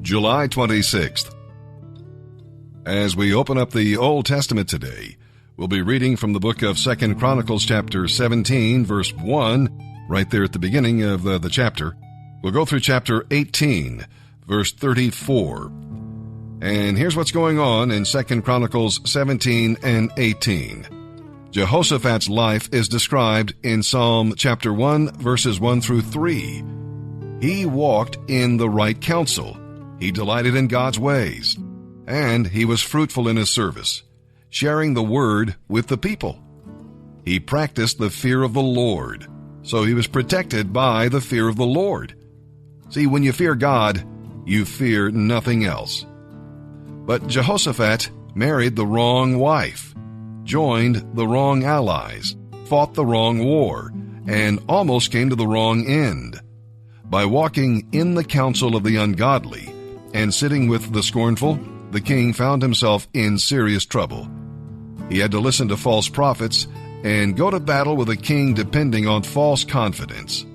July 26th. As we open up the Old Testament today, we'll be reading from the book of 2 Chronicles chapter 17, verse 1, right there at the beginning of the chapter. We'll go through chapter 18, verse 34. And here's what's going on in 2 Chronicles 17 and 18. Jehoshaphat's life is described in Psalm chapter 1, verses 1 through 3. He walked in the right counsel. He delighted in God's ways, and he was fruitful in his service, sharing the word with the people. He practiced the fear of the Lord, so he was protected by the fear of the Lord. See, when you fear God, you fear nothing else. But Jehoshaphat married the wrong wife, joined the wrong allies, fought the wrong war, and almost came to the wrong end. By walking in the counsel of the ungodly and sitting with the scornful, the king found himself in serious trouble. He had to listen to false prophets and go to battle with a king depending on false confidence.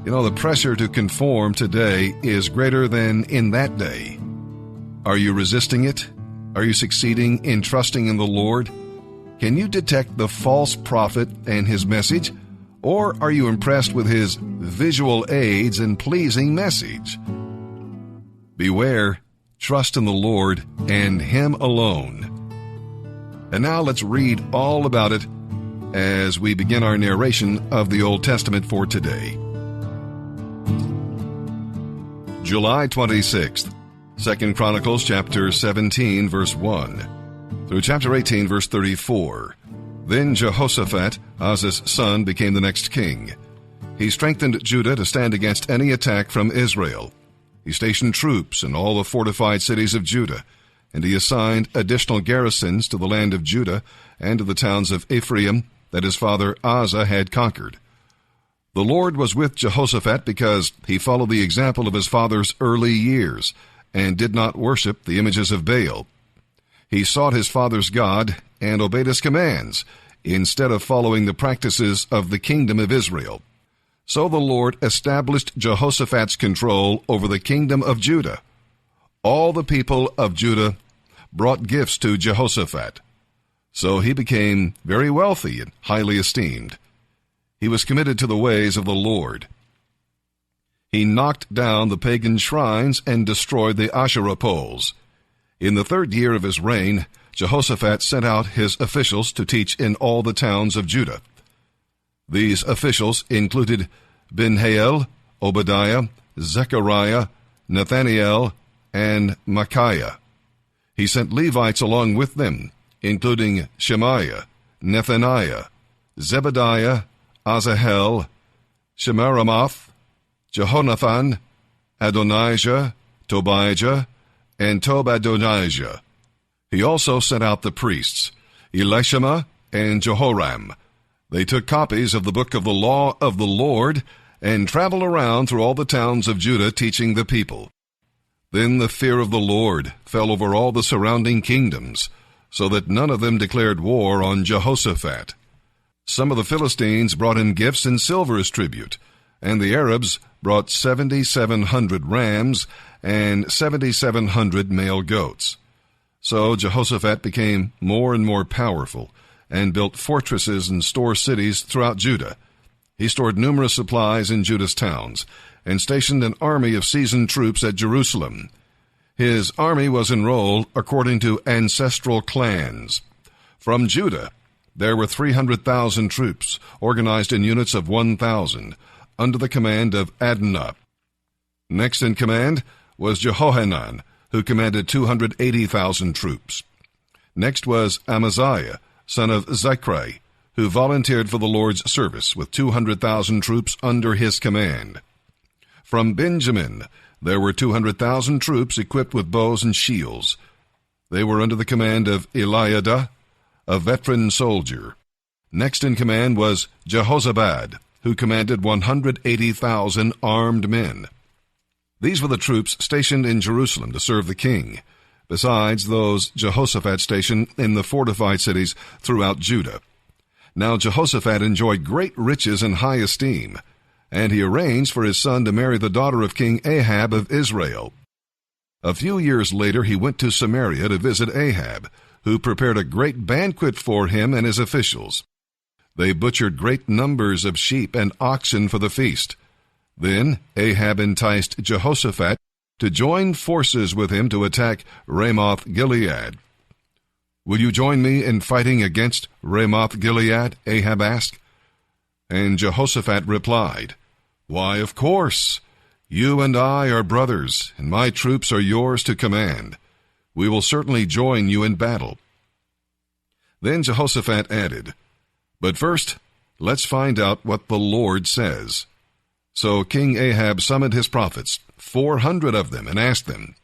You know, the pressure to conform today is greater than in that day. Are you resisting it? Are you succeeding in trusting in the Lord? Can you detect the false prophet and his message? Or are you impressed with his visual aids and pleasing message? Beware, trust in the Lord and Him alone. And now let's read all about it as we begin our narration of the Old Testament for today. July 26th, 2 Chronicles chapter 17, verse 1, through chapter 18, verse 34. Then Jehoshaphat, Ahaz's son, became the next king. He strengthened Judah to stand against any attack from Israel. He stationed troops in all the fortified cities of Judah, and he assigned additional garrisons to the land of Judah and to the towns of Ephraim that his father Asa had conquered. The Lord was with Jehoshaphat because he followed the example of his father's early years and did not worship the images of Baal. He sought his father's God and obeyed his commands instead of following the practices of the kingdom of Israel. So the Lord established Jehoshaphat's control over the kingdom of Judah. All the people of Judah brought gifts to Jehoshaphat, so he became very wealthy and highly esteemed. He was committed to the ways of the Lord. He knocked down the pagan shrines and destroyed the Asherah poles. In the 3rd year of his reign, Jehoshaphat sent out his officials to teach in all the towns of Judah. These officials included Benhael, Obadiah, Zechariah, Nathaniel, and Micaiah. He sent Levites along with them, including Shemaiah, Nethaniah, Zebediah, Asahel, Shemiramoth, Jehonathan, Adonijah, Tobijah, and Tobadonijah. He also sent out the priests, Elishama and Jehoram. They took copies of the book of the law of the Lord and traveled around through all the towns of Judah teaching the people. Then the fear of the Lord fell over all the surrounding kingdoms, so that none of them declared war on Jehoshaphat. Some of the Philistines brought him gifts in silver as tribute, and the Arabs brought 7,700 rams and 7,700 male goats. So Jehoshaphat became more and more powerful and built fortresses and store cities throughout Judah. He stored numerous supplies in Judah's towns and stationed an army of seasoned troops at Jerusalem. His army was enrolled according to ancestral clans. From Judah, there were 300,000 troops organized in units of 1,000 under the command of Adnah. Next in command was Jehohanan, who commanded 280,000 troops. Next was Amaziah, son of Zechri, who volunteered for the Lord's service with 200,000 troops under his command. From Benjamin, there were 200,000 troops equipped with bows and shields. They were under the command of Eliada, a veteran soldier. Next in command was Jehozabad, who commanded 180,000 armed men. These were the troops stationed in Jerusalem to serve the king, besides those Jehoshaphat stationed in the fortified cities throughout Judah. Now Jehoshaphat enjoyed great riches and high esteem, and he arranged for his son to marry the daughter of King Ahab of Israel. A few years later he went to Samaria to visit Ahab, who prepared a great banquet for him and his officials. They butchered great numbers of sheep and oxen for the feast. Then Ahab enticed Jehoshaphat to join forces with him to attack Ramoth-Gilead. "Will you join me in fighting against Ramoth-Gilead?" Ahab asked. And Jehoshaphat replied, "Why, of course. You and I are brothers, and my troops are yours to command. We will certainly join you in battle." Then Jehoshaphat added, "But first, let's find out what the Lord says." So King Ahab summoned his prophets, 400 of them, and asked them,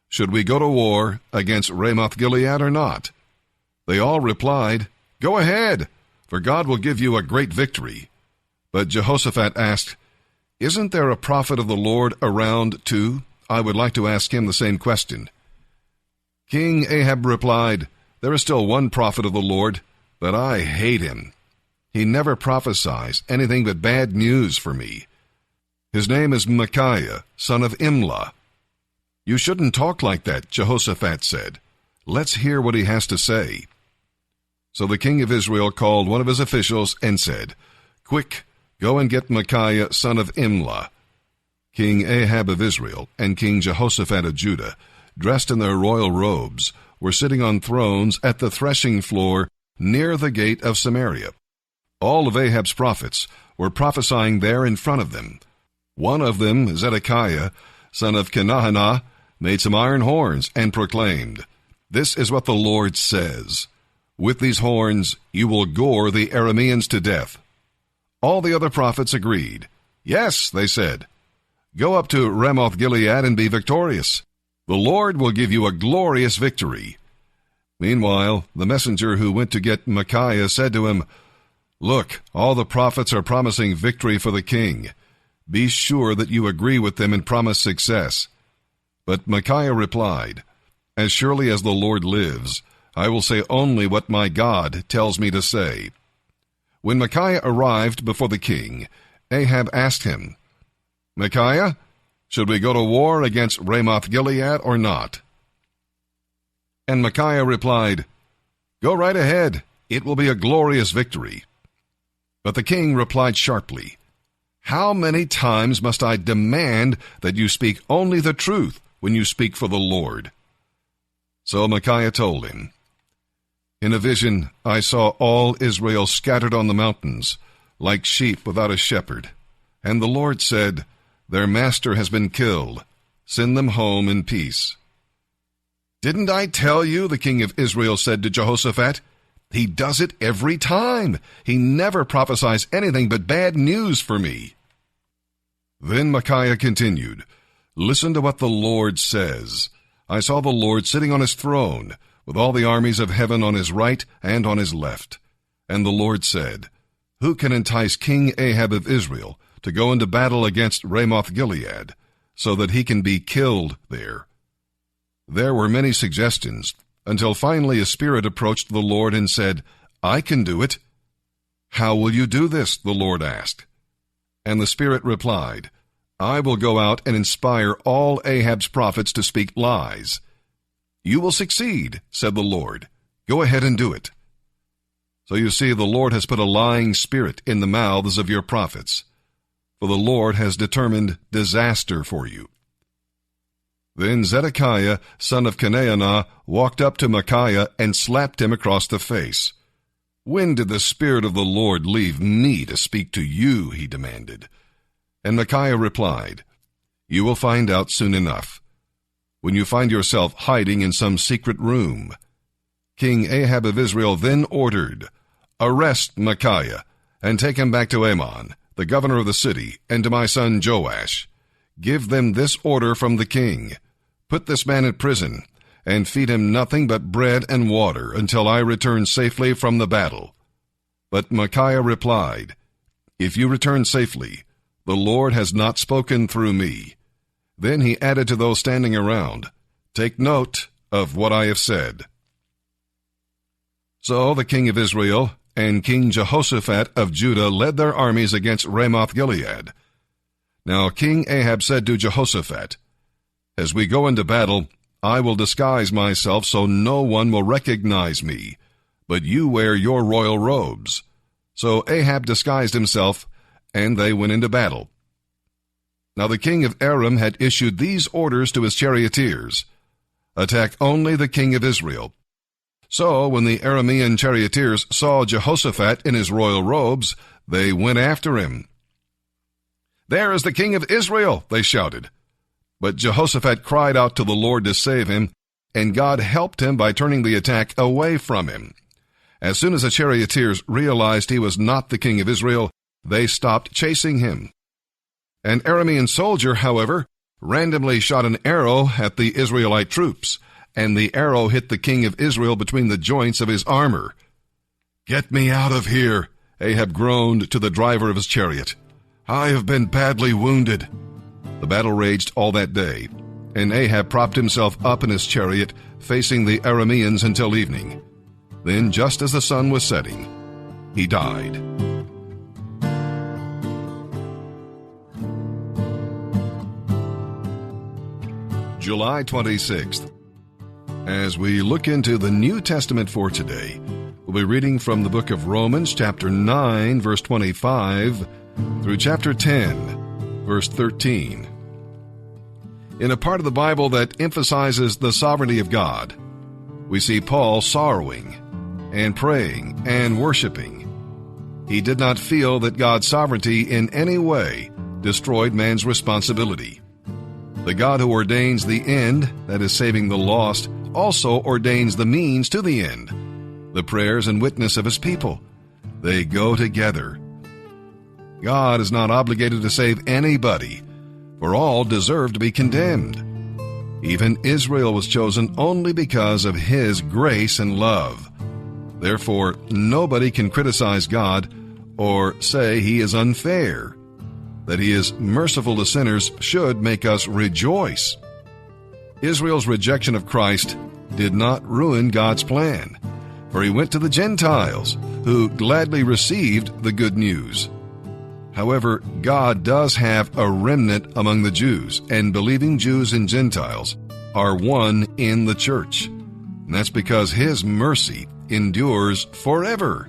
"Should we go to war against Ramoth-Gilead or not?" They all replied, "Go ahead, for God will give you a great victory." But Jehoshaphat asked, "Isn't there a prophet of the Lord around too? I would like to ask him the same question." King Ahab replied, "There is still one prophet of the Lord, but I hate him. He never prophesies anything but bad news for me. His name is Micaiah, son of Imlah." "You shouldn't talk like that," Jehoshaphat said. "Let's hear what he has to say." So the king of Israel called one of his officials and said, "Quick, go and get Micaiah, son of Imlah." King Ahab of Israel and King Jehoshaphat of Judah, dressed in their royal robes, were sitting on thrones at the threshing floor near the gate of Samaria. All of Ahab's prophets were prophesying there in front of them. One of them, Zedekiah, son of Kenaanah, made some iron horns and proclaimed, "This is what the Lord says. With these horns you will gore the Arameans to death." All the other prophets agreed. "Yes," they said, "go up to Ramoth-Gilead and be victorious. The Lord will give you a glorious victory." Meanwhile, the messenger who went to get Micaiah said to him, "Look, all the prophets are promising victory for the king. Be sure that you agree with them and promise success." But Micaiah replied, "As surely as the Lord lives, I will say only what my God tells me to say." When Micaiah arrived before the king, Ahab asked him, "Micaiah, should we go to war against Ramoth-Gilead or not?" And Micaiah replied, "Go right ahead. It will be a glorious victory." But the king replied sharply, "How many times must I demand that you speak only the truth when you speak for the Lord?" So Micaiah told him, "In a vision I saw all Israel scattered on the mountains, like sheep without a shepherd. And the Lord said, 'Their master has been killed. Send them home in peace.'" "Didn't I tell you?" the king of Israel said to Jehoshaphat. "He does it every time. He never prophesies anything but bad news for me." Then Micaiah continued, "Listen to what the Lord says. I saw the Lord sitting on his throne, with all the armies of heaven on his right and on his left. And the Lord said, 'Who can entice King Ahab of Israel to go into battle against Ramoth-Gilead, so that he can be killed there?' There were many suggestions, until finally a spirit approached the Lord and said, 'I can do it.' 'How will you do this?' the Lord asked. And the Spirit replied, 'I will go out and inspire all Ahab's prophets to speak lies.' 'You will succeed,' said the Lord. 'Go ahead and do it.' So you see, the Lord has put a lying spirit in the mouths of your prophets, for the Lord has determined disaster for you." Then Zedekiah, son of Kenaanah, walked up to Micaiah and slapped him across the face. "When did the Spirit of the Lord leave me to speak to you?" he demanded. And Micaiah replied, "You will find out soon enough, when you find yourself hiding in some secret room." King Ahab of Israel then ordered, "Arrest Micaiah, and take him back to Ammon, the governor of the city, and to my son Joash. Give them this order from the king: Put this man in prison, and feed him nothing but bread and water until I return safely from the battle." But Micaiah replied, "If you return safely, the Lord has not spoken through me." Then he added to those standing around, "Take note of what I have said." So the king of Israel and King Jehoshaphat of Judah led their armies against Ramoth-Gilead. Now King Ahab said to Jehoshaphat, As we go into battle, I will disguise myself so no one will recognize me, but you wear your royal robes." So Ahab disguised himself, and they went into battle. Now the king of Aram had issued these orders to his charioteers: "Attack only the king of Israel." So when the Aramean charioteers saw Jehoshaphat in his royal robes, they went after him. "There is the king of Israel," they shouted. But Jehoshaphat cried out to the Lord to save him, and God helped him by turning the attack away from him. As soon as the charioteers realized he was not the king of Israel, they stopped chasing him. An Aramean soldier, however, randomly shot an arrow at the Israelite troops, and the arrow hit the king of Israel between the joints of his armor. "Get me out of here," Ahab groaned to the driver of his chariot. "I have been badly wounded." The battle raged all that day, and Ahab propped himself up in his chariot, facing the Arameans until evening. Then, just as the sun was setting, he died. July 26th. As we look into the New Testament for today, we'll be reading from the book of Romans, chapter 9, verse 25, through chapter 10, verse 13. In a part of the Bible that emphasizes the sovereignty of God, we see Paul sorrowing and praying and worshiping. He did not feel that God's sovereignty in any way destroyed man's responsibility. The God who ordains the end, that is saving the lost, also ordains the means to the end, the prayers and witness of his people. They go together. God is not obligated to save anybody, for all deserve to be condemned. Even Israel was chosen only because of his grace and love. Therefore, nobody can criticize God or say he is unfair. That he is merciful to sinners should make us rejoice. Israel's rejection of Christ did not ruin God's plan, for he went to the Gentiles, who gladly received the good news. However, God does have a remnant among the Jews, and believing Jews and Gentiles are one in the church. And that's because his mercy endures forever.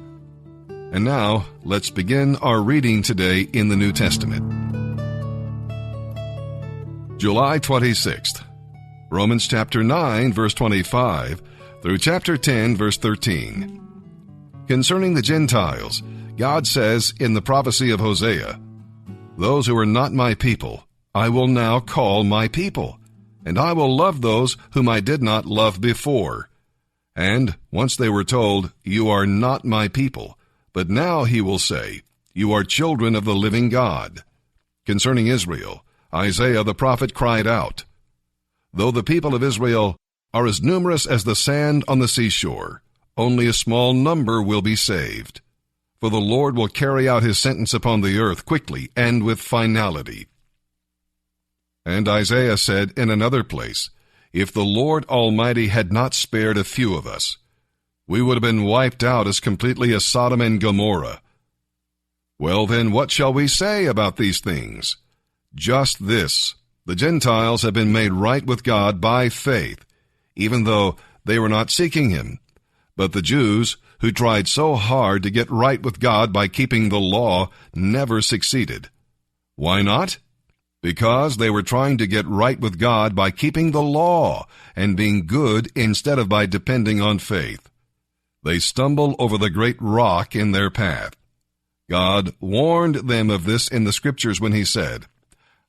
And now, let's begin our reading today in the New Testament. July 26th. Romans chapter 9, verse 25, through chapter 10, verse 13. Concerning the Gentiles, God says in the prophecy of Hosea, "Those who are not my people, I will now call my people, and I will love those whom I did not love before." And once they were told, "You are not my people," but now he will say, "You are children of the living God." Concerning Israel, Isaiah the prophet cried out, "Though the people of Israel are as numerous as the sand on the seashore, only a small number will be saved. For the Lord will carry out his sentence upon the earth quickly and with finality." And Isaiah said in another place, "If the Lord Almighty had not spared a few of us, we would have been wiped out as completely as Sodom and Gomorrah." Well then, what shall we say about these things? Just this: the Gentiles have been made right with God by faith, even though they were not seeking him. But the Jews, who tried so hard to get right with God by keeping the law, never succeeded. Why not? Because they were trying to get right with God by keeping the law and being good instead of by depending on faith. They stumble over the great rock in their path. God warned them of this in the Scriptures when he said,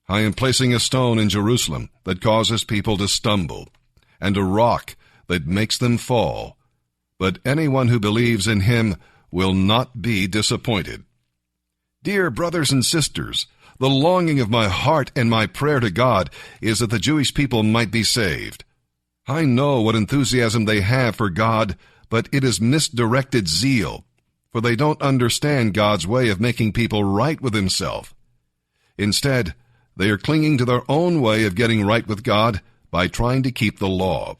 "I am placing a stone in Jerusalem that causes people to stumble, and a rock that makes them fall. But anyone who believes in him will not be disappointed." Dear brothers and sisters, the longing of my heart and my prayer to God is that the Jewish people might be saved. I know what enthusiasm they have for God, but it is misdirected zeal, for they don't understand God's way of making people right with himself. Instead, they are clinging to their own way of getting right with God by trying to keep the law.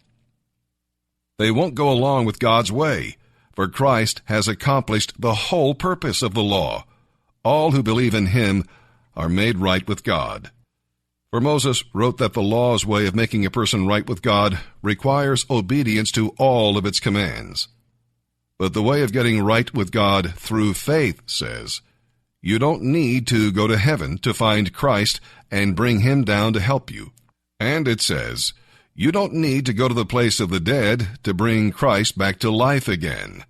They won't go along with God's way, for Christ has accomplished the whole purpose of the law. All who believe in him are made right with God. For Moses wrote that the law's way of making a person right with God requires obedience to all of its commands. But the way of getting right with God through faith says, you don't need to go to heaven to find Christ and bring him down to help you. And it says, you don't need to go to the place of the dead to bring Christ back to life again.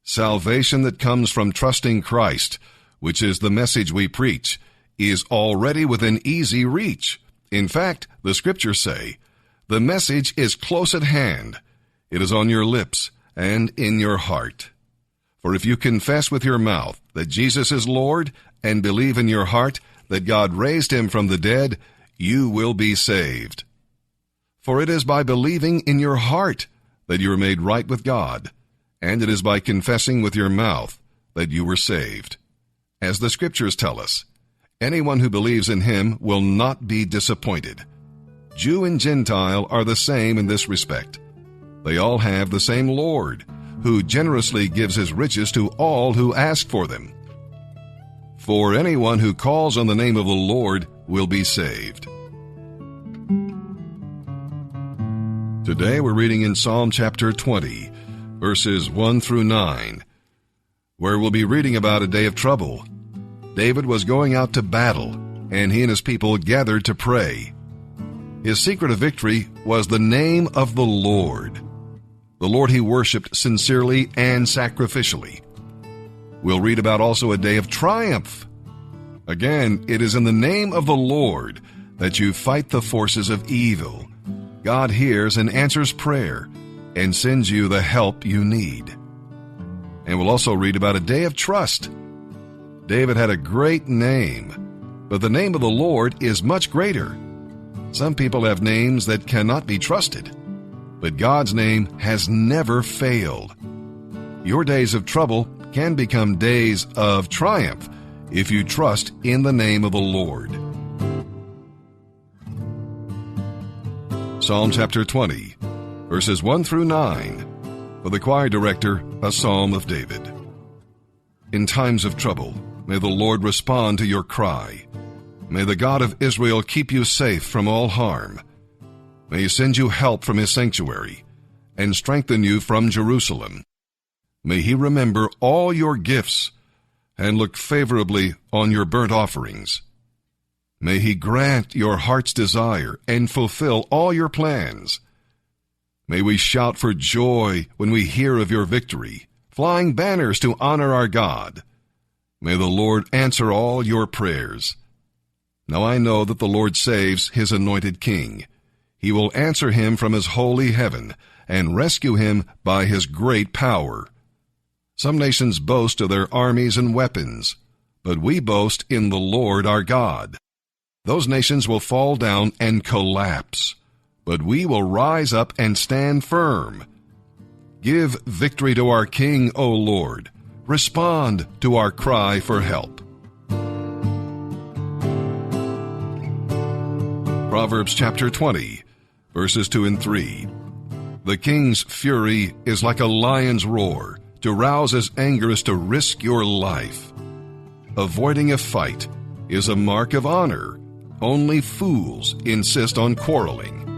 Salvation that comes from trusting Christ, which is the message we preach, is already within easy reach. In fact, the scriptures say, the message is close at hand. It is on your lips and in your heart. For if you confess with your mouth that Jesus is Lord and believe in your heart that God raised him from the dead, you will be saved. For it is by believing in your heart that you are made right with God, and it is by confessing with your mouth that you were saved. As the scriptures tell us, anyone who believes in him will not be disappointed. Jew and Gentile are the same in this respect. They all have the same Lord, who generously gives his riches to all who ask for them. For anyone who calls on the name of the Lord will be saved. Today we're reading in Psalm chapter 20, verses 1 through 9, where we'll be reading about a day of trouble. David was going out to battle, and he and his people gathered to pray. His secret of victory was the name of the Lord. The Lord he worshiped sincerely and sacrificially. We'll read about also a day of triumph. Again, it is in the name of the Lord that you fight the forces of evil. God hears and answers prayer and sends you the help you need. And we'll also read about a day of trust. David had a great name, but the name of the Lord is much greater. Some people have names that cannot be trusted, but God's name has never failed. Your days of trouble can become days of triumph if you trust in the name of the Lord. Psalm chapter 20, verses 1 through 9. For the choir director, a psalm of David. In times of trouble, may the Lord respond to your cry. May the God of Israel keep you safe from all harm. May he send you help from his sanctuary and strengthen you from Jerusalem. May he remember all your gifts and look favorably on your burnt offerings. May he grant your heart's desire and fulfill all your plans. May we shout for joy when we hear of your victory, flying banners to honor our God. May the Lord answer all your prayers. Now I know that the Lord saves his anointed king. He will answer him from his holy heaven and rescue him by his great power. Some nations boast of their armies and weapons, but we boast in the Lord our God. Those nations will fall down and collapse, but we will rise up and stand firm. Give victory to our King, O Lord. Respond to our cry for help. Proverbs chapter 20, verses 2 and 3. The king's fury is like a lion's roar. To rouse his anger is to risk your life. Avoiding a fight is a mark of honor. Only fools insist on quarreling.